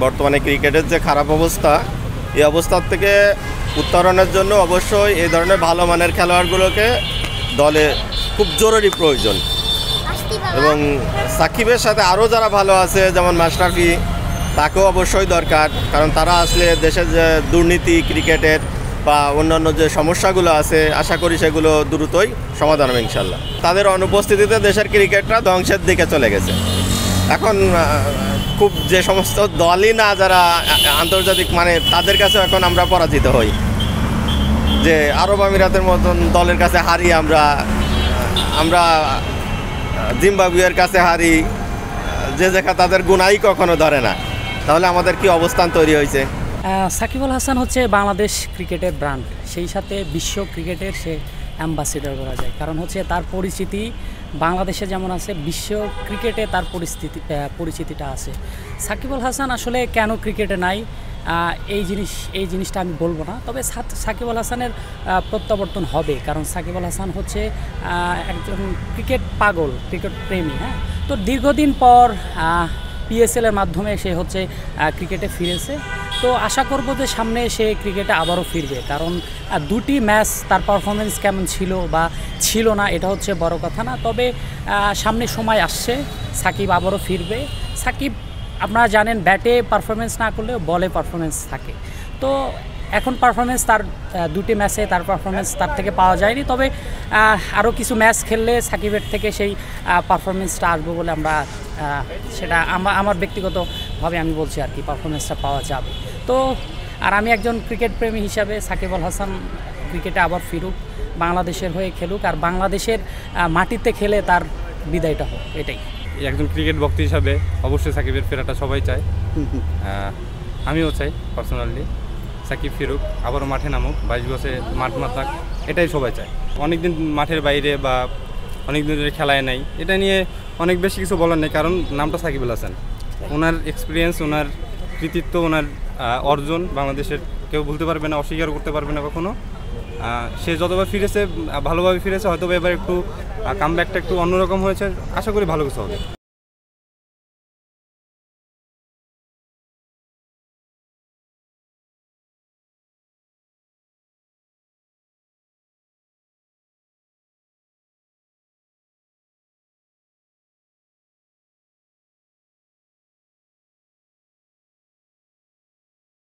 বর্তমানে ক্রিকেটের যে খারাপ অবস্থা, এই অবস্থার থেকে উত্তরণের জন্য অবশ্যই এই ধরনের ভালো মানের খেলোয়াড়গুলোকে দলে খুব জরুরি প্রয়োজন। এবং সাকিবের সাথে আরও যারা ভালো আছে যেমন মাশরাফি, তাকেও অবশ্যই দরকার, কারণ তারা আসলে দেশের যে দুর্নীতি ক্রিকেটের বা অন্যান্য যে সমস্যাগুলো আছে আশা করি সেগুলো দ্রুতই সমাধান হবে ইনশাল্লাহ। তাদের অনুপস্থিতিতে দেশের ক্রিকেটটা ধ্বংসের দিকে চলে গেছে। এখন খুব যে সমস্ত দলই না যারা আন্তর্জাতিক মানে তাদের কাছে এখন আমরা পরাজিত হই, যে আরব আমিরাতের মতন দলের কাছে হারি, আমরা জিম্বাবুয়ের কাছে হারি, যে জায়গা তাদের গুণাই কখনো ধরে না। তাহলে আমাদের কি অবস্থান তৈরি হয়েছে? সাকিব আল হাসান হচ্ছে বাংলাদেশ ক্রিকেটের ব্র্যান্ড, সেই সাথে বিশ্ব ক্রিকেটের সে অ্যাম্বাসেডর বলা যায়। কারণ হচ্ছে তার পরিচিতি বাংলাদেশে যেমন আছে, বিশ্ব ক্রিকেটে তার পরিচিতিটা আছে। সাকিব আল হাসান আসলে কেন ক্রিকেটে নাই এই জিনিসটা আমি বলবো না, তবে সাকিব আল হাসানের প্রত্যাবর্তন হবে, কারণ সাকিব আল হাসান হচ্ছে একজন ক্রিকেট পাগল, ক্রিকেট প্রেমী। হ্যাঁ, তো দীর্ঘদিন পর পিএসএলের মাধ্যমে সে হচ্ছে ক্রিকেটে ফিরেছে। তো আশা করব যে সামনে সে ক্রিকেটে আবারও ফিরবে, কারণ দুটি ম্যাচ তার পারফরমেন্স কেমন ছিল বা ছিল না এটা হচ্ছে বড় কথা না, তবে সামনে সময় আসছে সাকিব আবারও ফিরবে। সাকিব আপনারা জানেন ব্যাটে পারফরমেন্স না করলেও বলে পারফরমেন্স থাকে। তো এখন পারফরমেন্স তার দুটি ম্যাচে তার পারফরমেন্স তার থেকে পাওয়া যায়নি, তবে আরও কিছু ম্যাচ খেললে সাকিবের থেকে সেই পারফরমেন্সটা আসবে বলে আমরা সেটা আমার ব্যক্তিগতভাবে আমি বলছি আর কি, পারফরমেন্সটা পাওয়া যাবে। তো আর আমি একজন ক্রিকেট প্রেমী হিসাবে সাকিব আল হাসান ক্রিকেটে আবার ফিরুক, বাংলাদেশের হয়ে খেলুক, আর বাংলাদেশের মাটিতে খেলে তার বিদায়টা হোক, এটাই। একজন ক্রিকেট ভক্ত হিসাবে অবশ্যই সাকিবের ফেরাটা সবাই চায়, আমিও চাই পার্সোনালি। সাকিব ফিরুক, আবারও মাঠে নামুক, 22 বছরে মাঠ থাক, এটাই সবাই চায়। অনেকদিন মাঠের বাইরে বা অনেক দিন ধরে খেলায় নাই, এটা নিয়ে অনেক বেশি কিছু বলার নেই, কারণ নামটা সাকিব আল হাসান। ওনার এক্সপিরিয়েন্স, ওনার কৃতিত্ব, ওনার অর্জন বাংলাদেশের কেউ ভুলতে পারবে না, অস্বীকার করতে পারবে না কখনো। সে যতবার ফিরেছে ভালোভাবে ফিরেছে, হয়তো এবার একটু কামব্যাকটা একটু অন্যরকম হয়েছে, আশা করি ভালো কিছু হবে।